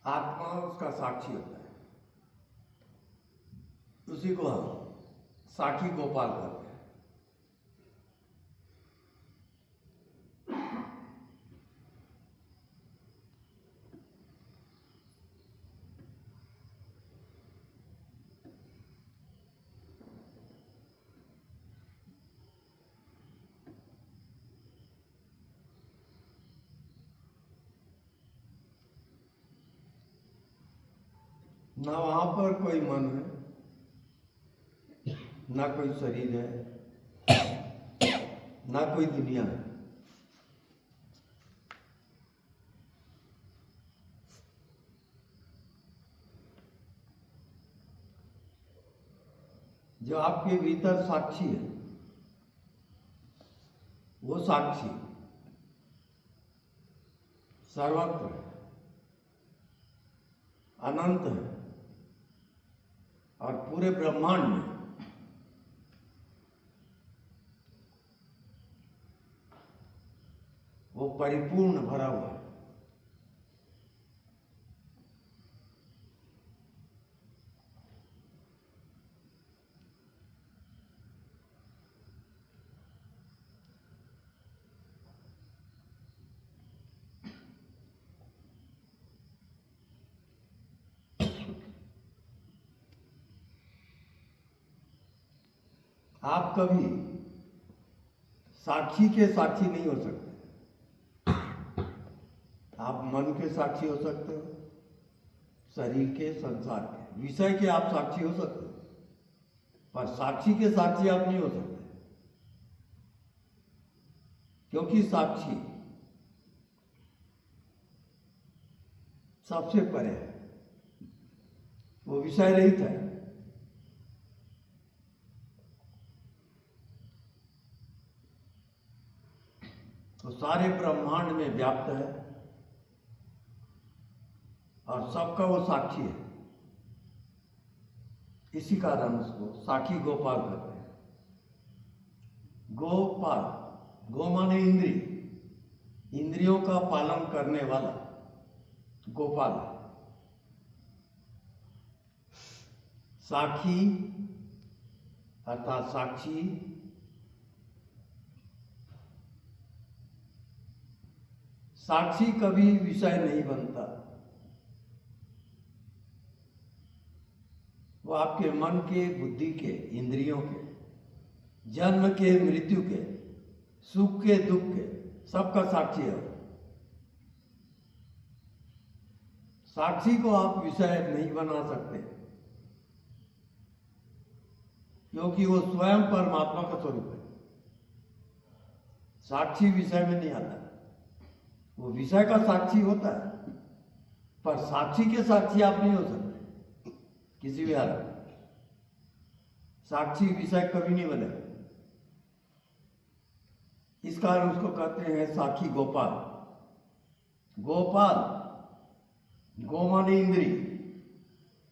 आत्मा उसका साक्षी होता है, उसी को हम साक्षी गोपाल कहते हैं। ना वहां पर कोई मन है, ना कोई शरीर है, ना कोई दुनिया है। जो आपके भीतर साक्षी है, वो साक्षी सर्वत्र है, अनंत है और पूरे ब्रह्मांड में वो परिपूर्ण भरा हुआ है। आप कभी साक्षी के साक्षी नहीं हो सकते। आप मन के साक्षी हो सकते हो, शरीर के, संसार के, विषय के आप साक्षी हो सकते हो, पर साक्षी के साक्षी आप नहीं हो सकते, क्योंकि साक्षी सबसे परे है, वो विषय रहित है। तो सारे ब्रह्मांड में व्याप्त है और सबका वो साक्षी है। इसी कारण उसको साक्षी गोपाल कहते हैं। गोपाल, गो माने इंद्री, इंद्रियों का पालन करने वाला गोपाल है। साक्षी अर्थात साक्षी साक्षी कभी विषय नहीं बनता। वो आपके मन के, बुद्धि के, इंद्रियों के, जन्म के, मृत्यु के, सुख के, दुख के, सबका साक्षी है। साक्षी को आप विषय नहीं बना सकते, क्योंकि वो स्वयं परमात्मा का स्वरूप है। साक्षी विषय में नहीं आता, वो विषय का साक्षी होता है, पर साक्षी के साक्षी आप नहीं हो सकते किसी भी हालत में। साक्षी विषय कभी नहीं बनेगा। इस कारण उसको कहते हैं साक्षी गोपाल। गोपाल, गो माने इंद्री,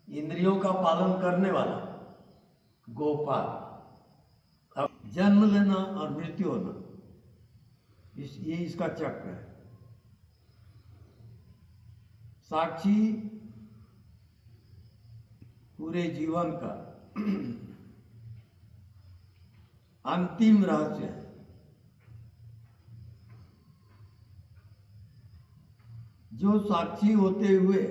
इंद्रियों का पालन करने वाला गोपाल। अब जन्म लेना और मृत्यु होना, ये इसका चक्र है। साक्षी पूरे जीवन का अंतिम रहस्य है। जो साक्षी होते हुए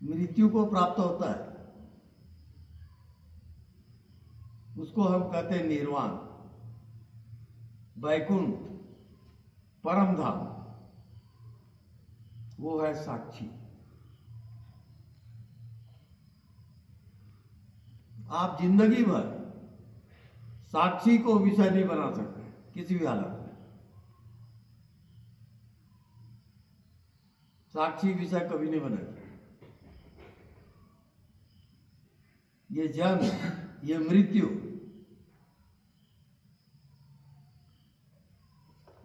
मृत्यु को प्राप्त होता है, उसको हम कहते हैं निर्वाण, वैकुंठ, परम धाम। वो है साक्षी। आप जिंदगी भर साक्षी को विषय नहीं बना सकते किसी भी हालत में। साक्षी विषय कभी नहीं बनेगा। ये जन्म, ये मृत्यु,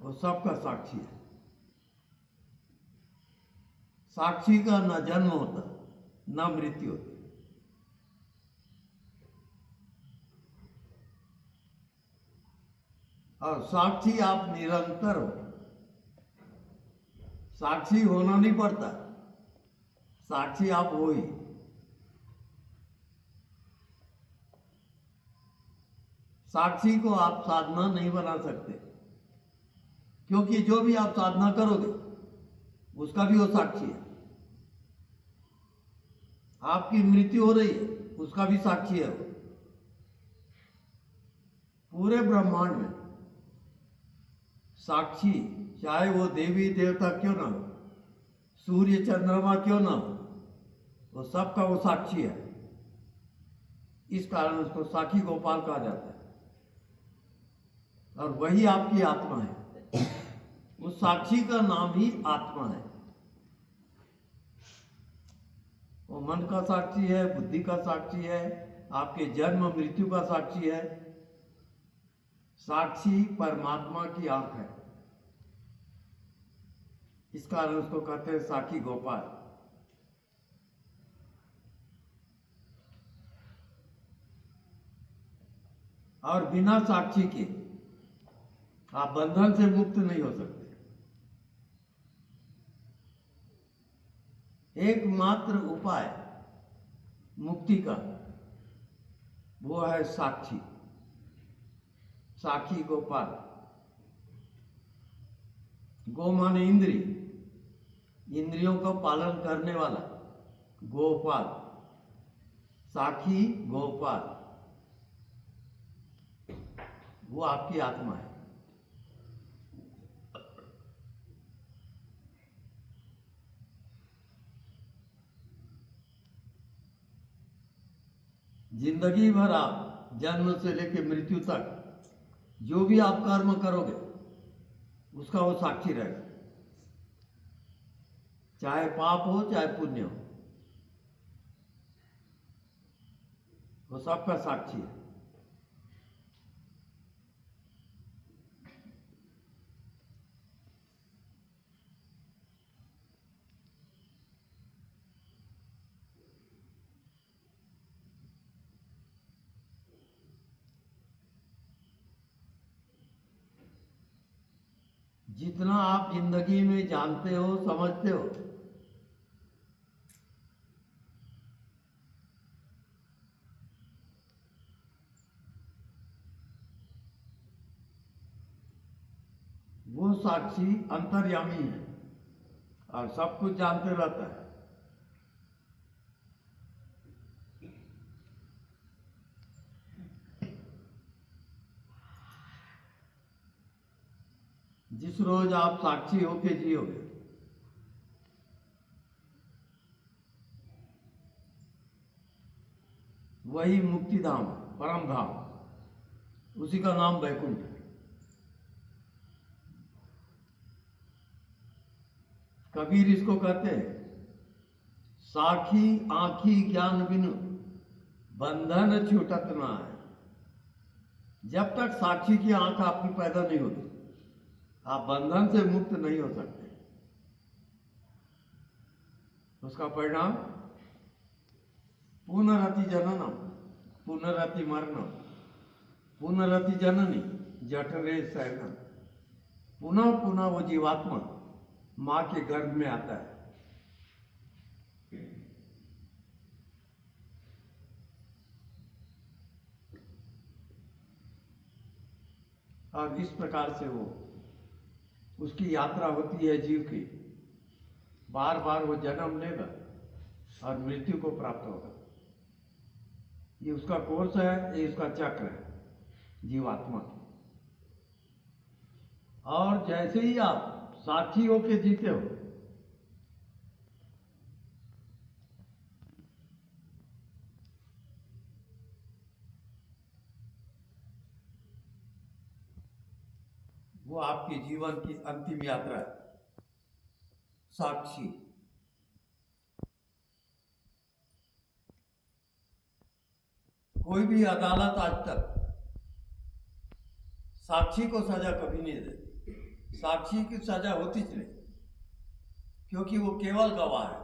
वो सबका साक्षी है। साक्षी का न जन्म होता, न मृत्यु होती। और साक्षी आप निरंतर हो। साक्षी होना नहीं पड़ता, साक्षी आप हो ही। साक्षी को आप साधना नहीं बना सकते, क्योंकि जो भी आप साधना करोगे उसका भी वो साक्षी है। आपकी मृत्यु हो रही है, उसका भी साक्षी है वो। पूरे ब्रह्मांड में साक्षी, चाहे वो देवी देवता क्यों ना हो, सूर्य चंद्रमा क्यों ना हो, वो सबका वो साक्षी है। इस कारण उसको साक्षी गोपाल कहा जाता है। और वही आपकी आत्मा है, उस साक्षी का नाम ही आत्मा है। वो मन का साक्षी है, बुद्धि का साक्षी है, आपके जन्म मृत्यु का साक्षी है। साक्षी परमात्मा की आंख है, इस कारण उसको कहते हैं साक्षी गोपाल। और बिना साक्षी के आप बंधन से मुक्त नहीं हो सकते। एकमात्र उपाय मुक्ति का वो है साक्षी, साक्षी गोपाल। गो माने इंद्री, इंद्रियों का पालन करने वाला गोपाल, साक्षी गोपाल, वो आपकी आत्मा है। जिंदगी भर आप जन्म से लेकर मृत्यु तक जो भी आप कर्म करोगे उसका वो साक्षी रहेगा, चाहे पाप हो चाहे पुण्य हो, वो सबका साक्षी है। जितना आप जिंदगी में जानते हो समझते हो, वो साक्षी अंतर्यामी है और सब कुछ जानते रहता है। जिस रोज आप साक्षी होके जियोगे, वही मुक्ति धाम, परम धाम, उसी का नाम वैकुंठ है। कबीर इसको कहते हैं साखी आंखी ज्ञान बिनु बंधन छूटत ना है। जब तक साक्षी की आंख आपकी पैदा नहीं होती, आप बंधन से मुक्त नहीं हो सकते। उसका परिणाम पुनरति जननम, पुनरति मरणम, पुनरति जननी जठरे शयनम। पुनः पुनः वो जीवात्मा मां के गर्भ में आता है। और इस प्रकार से वो उसकी यात्रा होती है जीव की। बार बार वो जन्म लेगा और मृत्यु को प्राप्त होगा। ये उसका कोर्स है, ये उसका चक्र है जीवात्मा की। और जैसे ही आप साक्षी होके जीते हो, वो आपके जीवन की अंतिम यात्रा है, साक्षी। कोई भी अदालत आज तक साक्षी को सजा कभी नहीं देती। साक्षी की सजा होती ही नहीं, क्योंकि वो केवल गवाह है।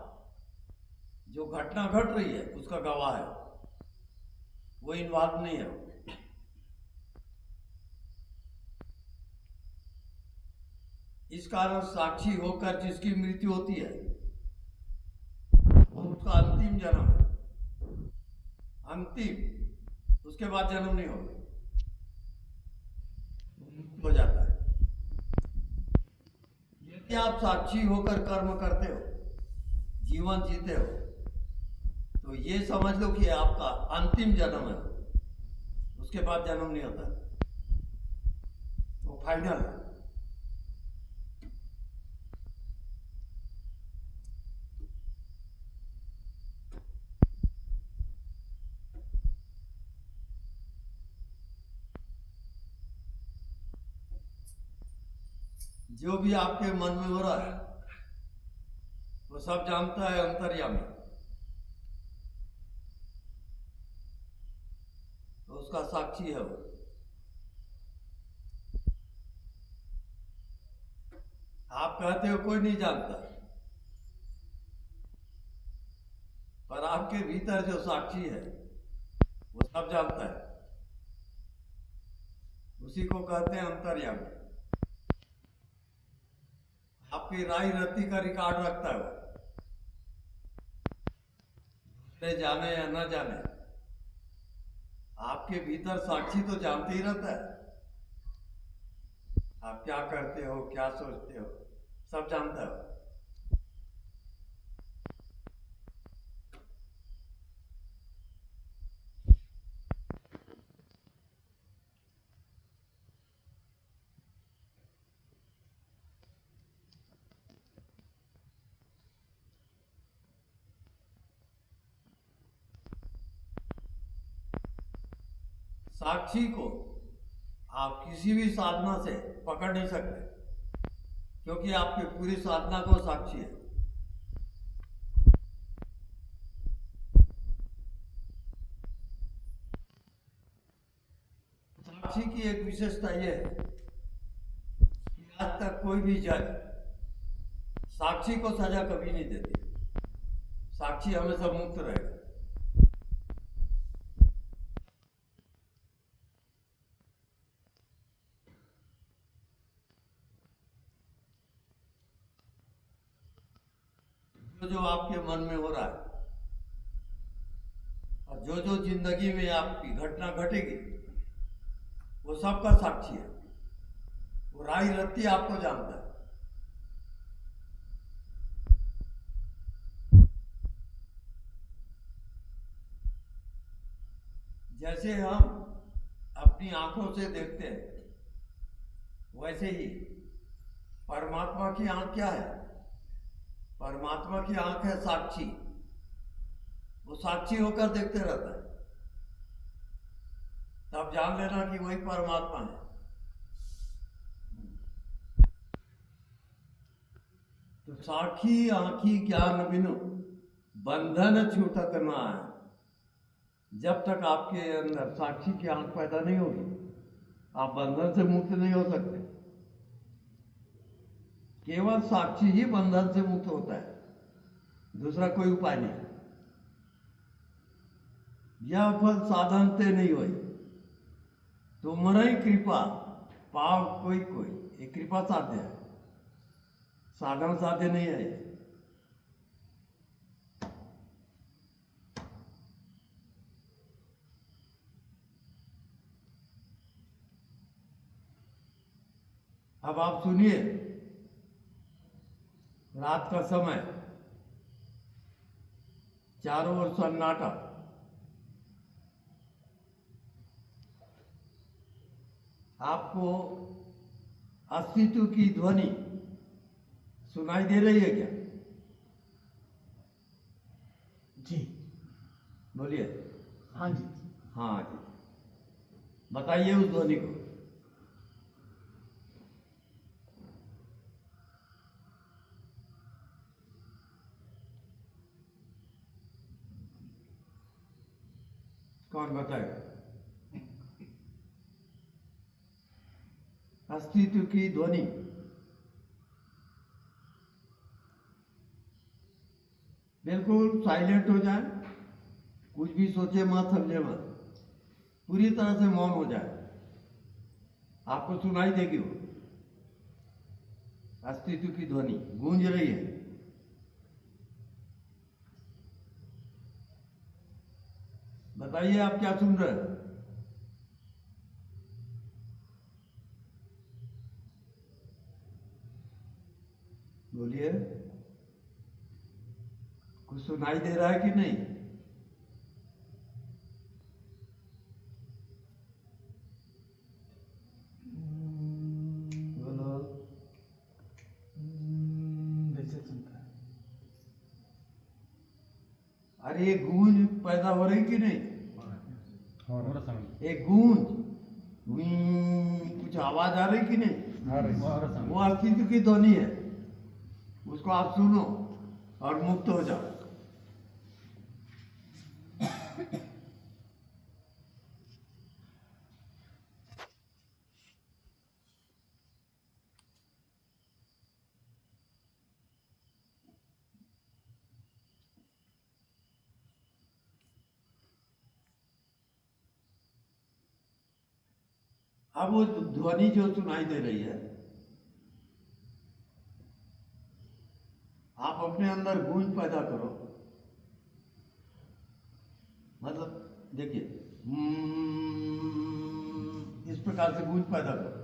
जो घटना घट रही है उसका गवाह है, वो इन्वॉल्व नहीं है। इस कारण साक्षी होकर जिसकी मृत्यु होती है वो उसका अंतिम जन्म है। अंतिम, उसके बाद जन्म नहीं होगा, हो जाता है। यदि आप साक्षी होकर कर्म करते हो, जीवन जीते हो, तो ये समझ लो कि आपका अंतिम जन्म है, उसके बाद जन्म नहीं होता, वो फाइनल है। जो भी आपके मन में हो रहा है वो सब जानता है अंतर्यामी, तो उसका साक्षी है वो। आप कहते हो कोई नहीं जानता, पर आपके भीतर जो साक्षी है वो सब जानता है, उसी को कहते हैं अंतर्यामी। आपकी राय रत्ती का रिकॉर्ड रखता है वो, जाने या न जाने, आपके भीतर साक्षी तो जानते ही रहता है। आप क्या करते हो, क्या सोचते हो, सब जानता है। साक्षी को आप किसी भी साधना से पकड़ नहीं सकते, क्योंकि आपकी पूरी साधना को साक्षी है। साक्षी की एक विशेषता यह है कि आज तक कोई भी जज साक्षी को सजा कभी नहीं देती, साक्षी हमेशा मुक्त रहेगा। जो आपके मन में हो रहा है और जो जो जिंदगी में आपकी घटना घटेगी वो सबका साक्षी है, वो राई रत्ती आपको जानता है। जैसे हम अपनी आंखों से देखते हैं वैसे ही परमात्मा की आंख क्या है? परमात्मा की आंख है साक्षी, वो साक्षी होकर देखते रहता है, तब जान लेना कि वही परमात्मा है। तो साक्षी आंखी ज्ञान बिनु बंधन छूटत ना है। जब तक आपके अंदर साक्षी की आंख पैदा नहीं होगी आप बंधन से मुक्त नहीं हो सकते। केवल साक्षी ही बंधन से मुक्त होता है, दूसरा कोई उपाय नहीं। यह फल साधन ते नहीं हुई, तुम्हारी कृपा पाव कोई कोई, ये कृपा साध्य है, साधन साध्य नहीं है। अब आप सुनिए, रात का समय, चारों ओर सन्नाटा, आपको अस्तित्व की ध्वनि सुनाई दे रही है क्या? जी बोलिए। हाँ जी। हाँ जी, बताइए उस ध्वनि को। कौन बताएगा? अस्तित्व की ध्वनि। बिल्कुल साइलेंट हो जाए, कुछ भी सोचे मत, समझे मत, पूरी तरह से मौन हो जाए, आपको सुनाई देगी वो। अस्तित्व की ध्वनि गूंज रही है। बताइए आप क्या सुन रहे हैं? बोलिए, कुछ सुनाई दे रहा है कि नहीं? बोलो। वैसे सुनता है। अरे ये गूंज पैदा हो रही कि नहीं? और समय एक गूंज, कुछ आवाज आ रही कि नहीं? आ रही और समय वो अस्तित्व की ध्वनि है, उसको आप सुनो और मुक्त हो जाओ। अब वो ध्वनि जो सुनाई दे रही है, आप अपने अंदर गूंज पैदा करो। मतलब देखिए, इस प्रकार से गूंज पैदा करो।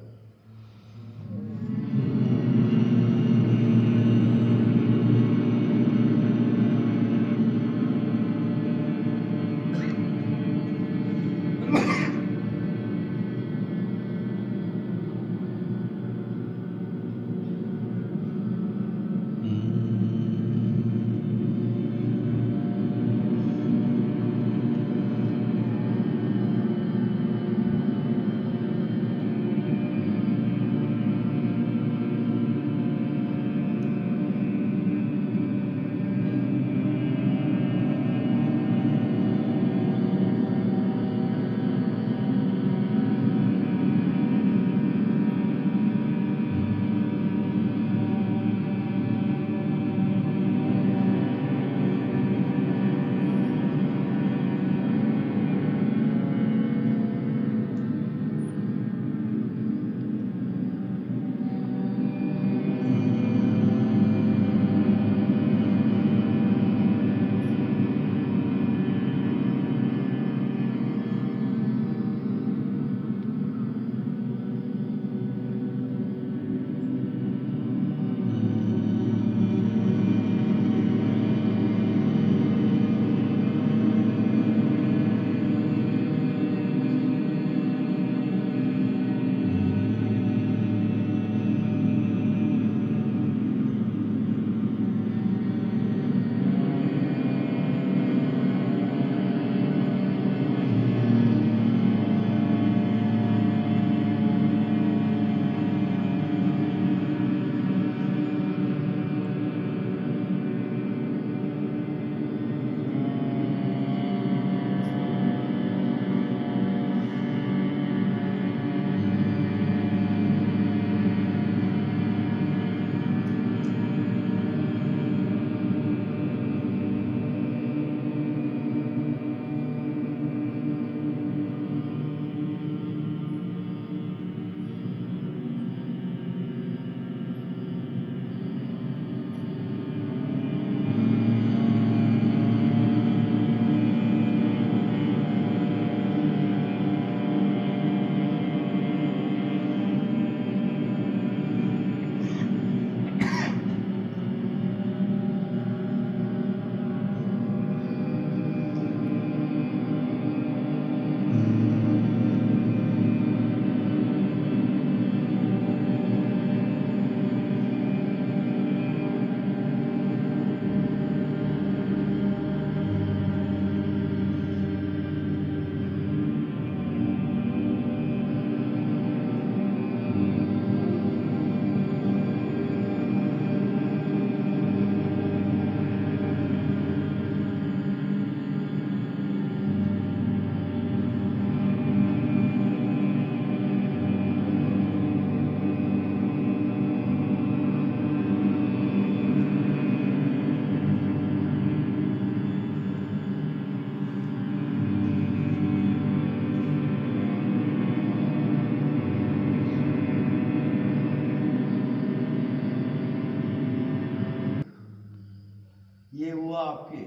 ये हुआ आपके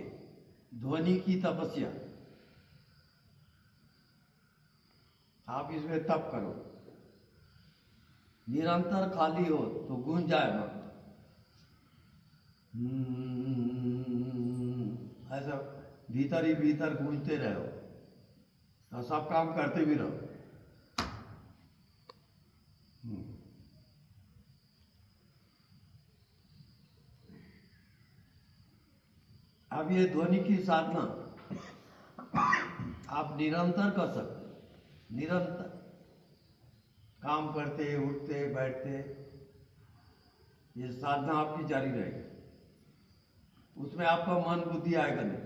ध्वनि की तपस्या। आप इसमें तप करो, निरंतर खाली हो तो गूंज जाएगा। ऐसा भीतर ही भीतर गूंजते रहो और सब काम करते भी रहो। अब ये ध्वनि की साधना आप निरंतर कर सकते हो। निरंतर काम करते उठते बैठते ये साधना आपकी जारी रहेगी। उसमें आपका मन बुद्धि आएगा नहीं,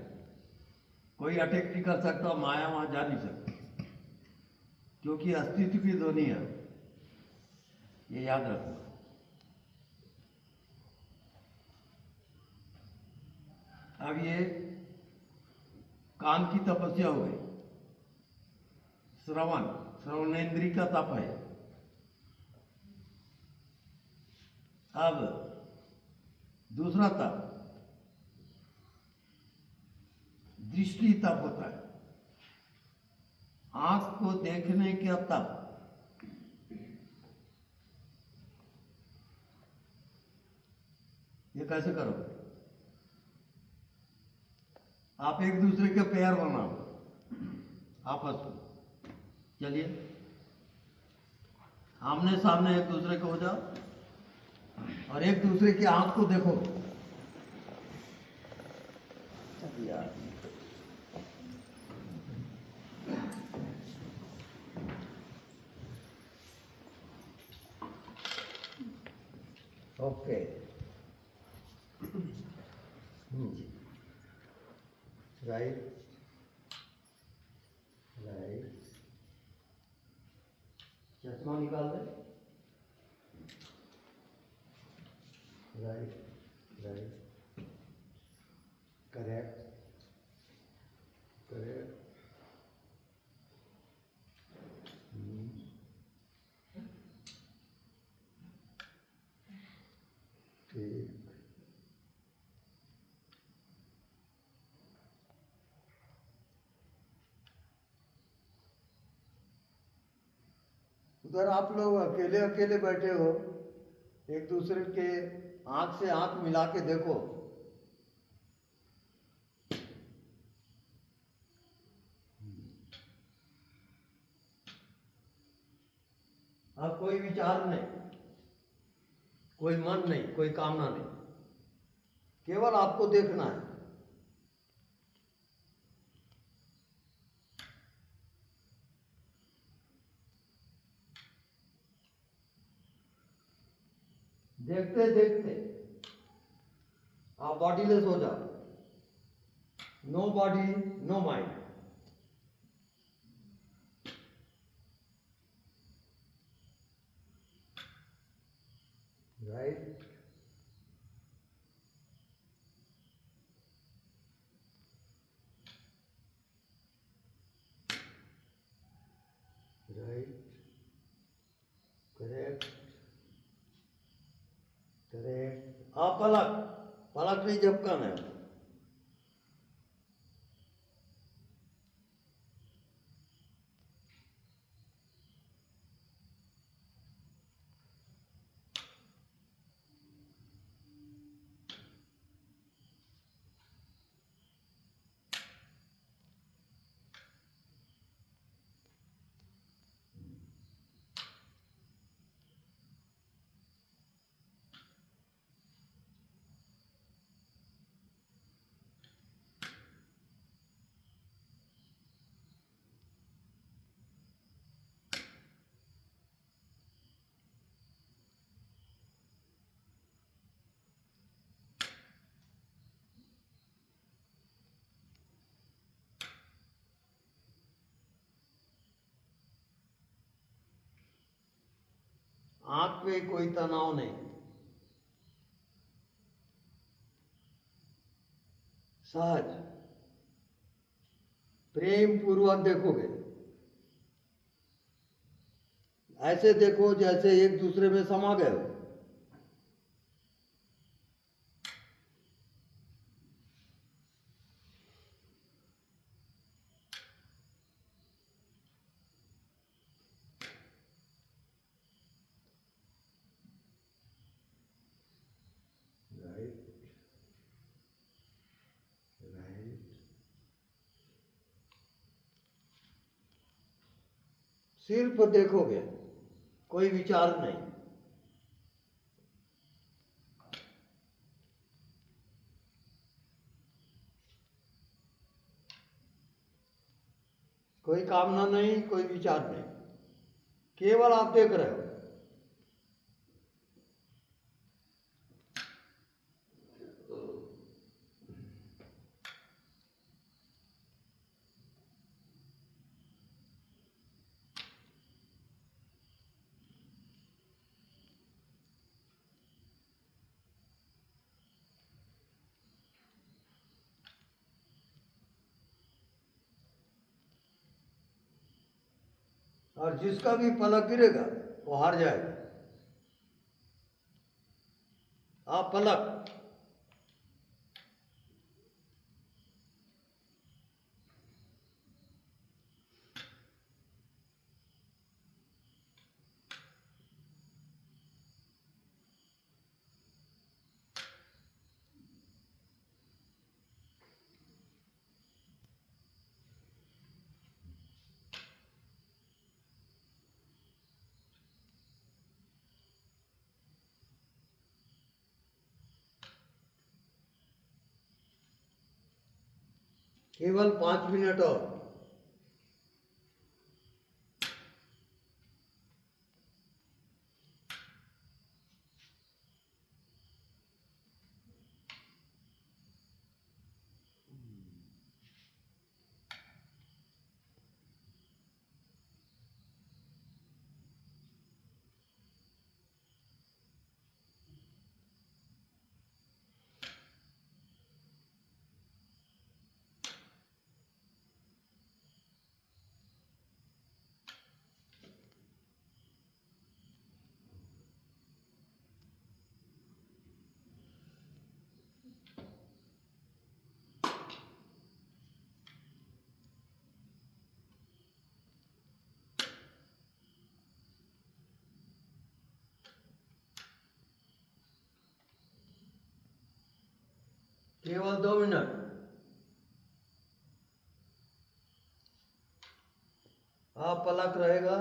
कोई अटैक नहीं कर सकता, माया वहां जा नहीं सकती, क्योंकि अस्तित्व की ध्वनि है, ये याद रखना। अब ये कान की तपस्या हो गई, श्रवणेन्द्रिय का तप है। अब दूसरा तप दृष्टि तप होता है, आंख को देखने का तप। ये कैसे करोगे? आप एक दूसरे के पैर बनाओ आपस में, चलिए आमने सामने एक दूसरे को हो जाओ और एक दूसरे की आंख को देखो। यार ओके, राइट राइट, चश्मा निकाल दे। राइट राइट, करेक्ट करेक्ट, ठीक। उधर आप लोग अकेले अकेले बैठे हो, एक दूसरे के आंख से आंख मिला के देखो। अब कोई विचार नहीं, कोई मन नहीं, कोई कामना नहीं, केवल आपको देखना है। देखते देखते आप बॉडीलेस हो जाओ, no body no mind. Right right, correct correct. आप पलक पलक नहीं झपकाना है। आंख पे कोई तनाव नहीं, सहज प्रेम पूर्वक देखोगे। ऐसे देखो जैसे एक दूसरे में समा गए हो। सिर्फ देखोगे, कोई विचार नहीं। कोई कामना नहीं, कोई विचार नहीं, केवल आप देख रहे हो। और जिसका भी पलक गिरेगा वो हार जाएगा। आप पलक, केवल 5 मिनट और। केवल 2 मिनट। आप पलक रहेगा।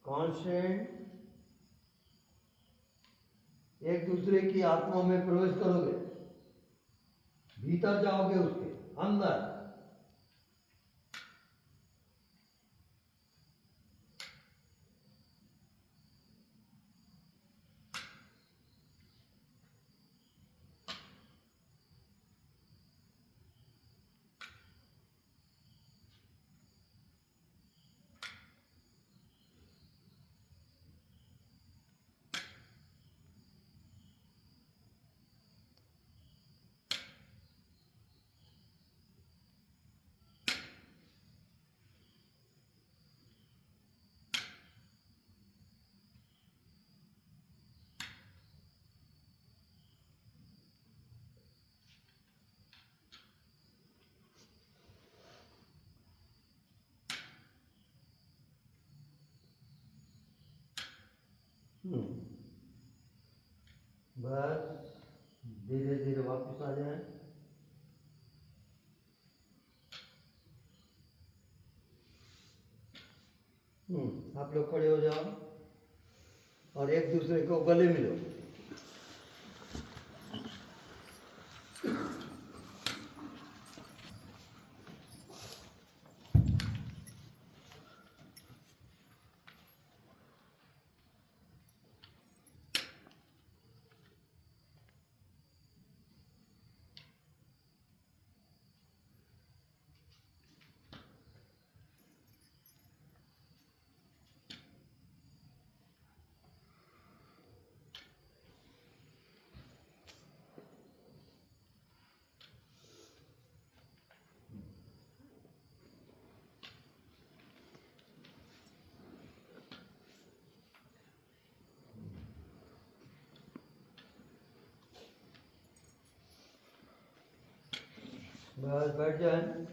कॉन्स्टेंट। एक दूसरे की आत्मा में प्रवेश करोगे, भीतर जाओगे, उसके अंदर। बस धीरे धीरे वापस आ जाए। आप लोग खड़े हो जाओ और एक दूसरे को गले मिलो। बस बैठ जाए।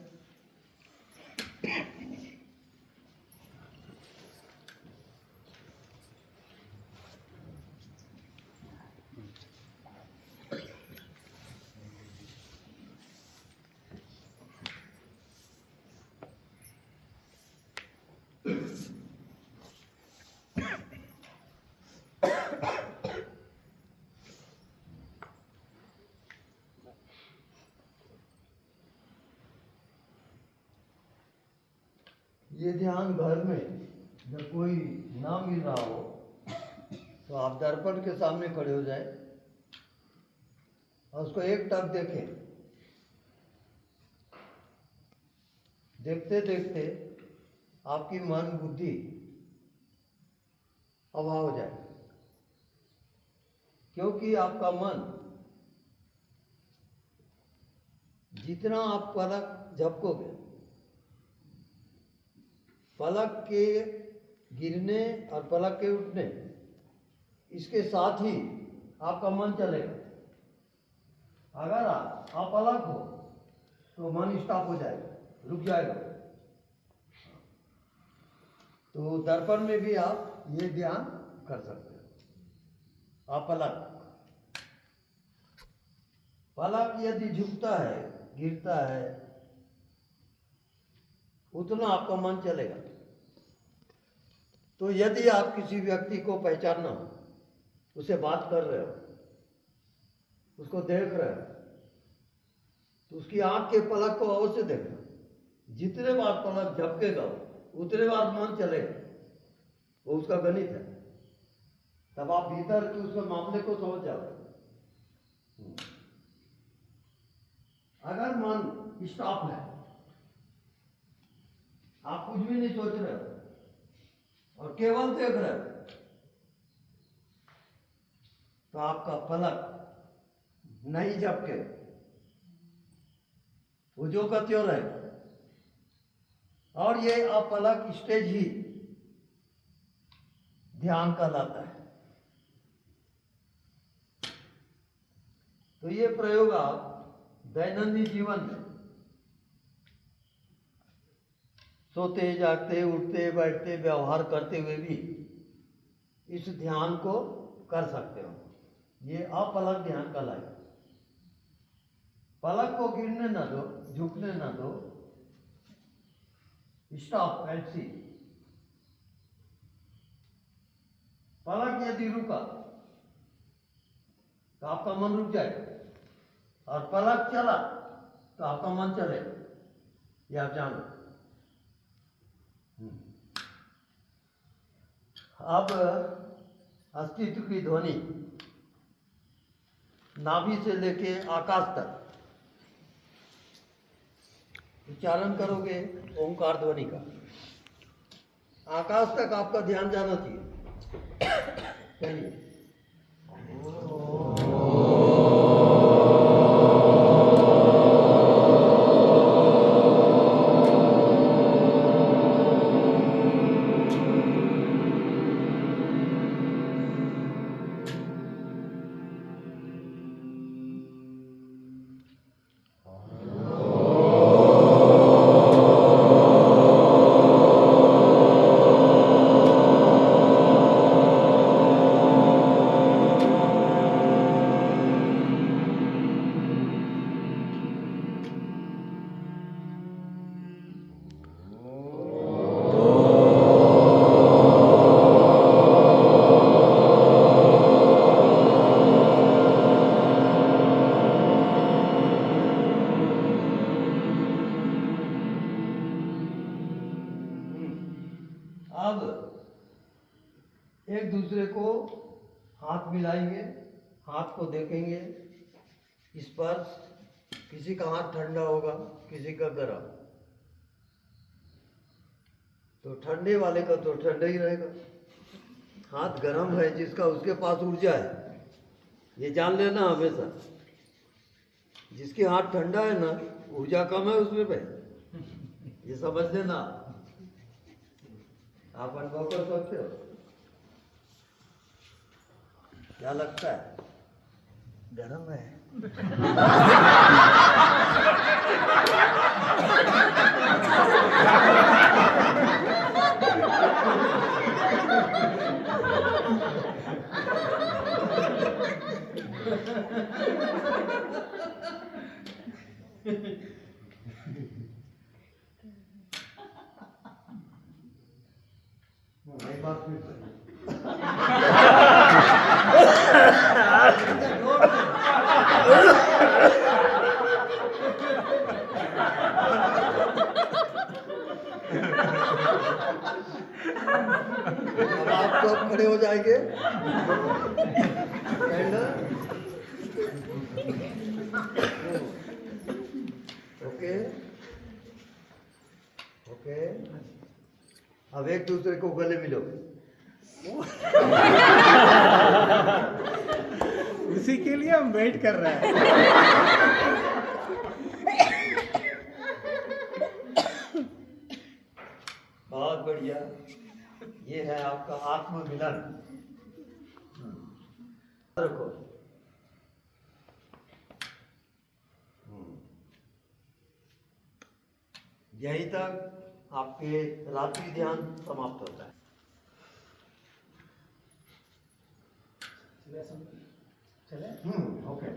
ये ध्यान घर में जब कोई ना मिल रहा हो तो आप दर्पण के सामने खड़े हो जाए और उसको एक टक देखें। देखते देखते आपकी मन बुद्धि हवा हो जाए, क्योंकि आपका मन जितना आप पलक झपकोगे, पलक के गिरने और पलक के उठने, इसके साथ ही आपका मन चलेगा। अगर आप अपलक हो तो मन स्टॉप हो जाएगा, रुक जाएगा। तो दर्पण में भी आप ये ध्यान कर सकते हो। अपलक, पलक यदि झुकता है, गिरता है, उतना आपका मन चलेगा। तो यदि आप किसी व्यक्ति को पहचानना हो, उसे बात कर रहे हो, उसको देख रहे हो, तो उसकी आंख के पलक को अवश्य देखना। जितने बार पलक झपकेगा उतने बार मन चलेगा, वो उसका गणित है। तब आप भीतर के उसके मामले को समझ जाओगे। अगर मन स्टॉप है, आप कुछ भी नहीं सोच रहे हो और केवल देख रहे हो, तो आपका पलक नहीं झपके, वो जो का त्यों रहेगा। और ये अपलक स्टेज ही ध्यान कहलाता है। तो ये प्रयोग आप दैनंदिन जीवन में सोते जागते उठते बैठते व्यवहार करते हुए भी इस ध्यान को कर सकते हो। ये अपलक ध्यान कहलाएगा। पलक को गिरने न दो, झुकने न दो, स्टॉप एंड सी। पलक यदि रुका तो आपका मन रुक जाएगा, और पलक चला तो आपका मन चलेगा। ये आप जानो। अब अस्तित्व की ध्वनि नाभि से लेके आकाश तक उच्चारण करोगे ओंकार ध्वनि का। आकाश तक आपका ध्यान जाना चाहिए। चलिए। अब एक दूसरे को हाथ मिलाएंगे, हाथ को देखेंगे, स्पर्श। किसी का हाथ ठंडा होगा, किसी का गर्म। तो ठंडे वाले का तो ठंडा ही रहेगा। हाथ गर्म है जिसका, उसके पास ऊर्जा है, ये जान लेना हमेशा। जिसके हाथ ठंडा है ना, ऊर्जा कम है उसमें पे, ये समझ लेना। आप अनुभव कर सकते हो। क्या लगता है? गर्म है। एक बात फिर से। सब खड़े हो जाएंगे एंड ओके ओके अब एक दूसरे को गले मिलो उसी के लिए हम वेट कर रहे हैं। बहुत बढ़िया ये है आपका आत्ममिलन रखो यहीं तक आपके रात्रि ध्यान समाप्त होता है चले ओके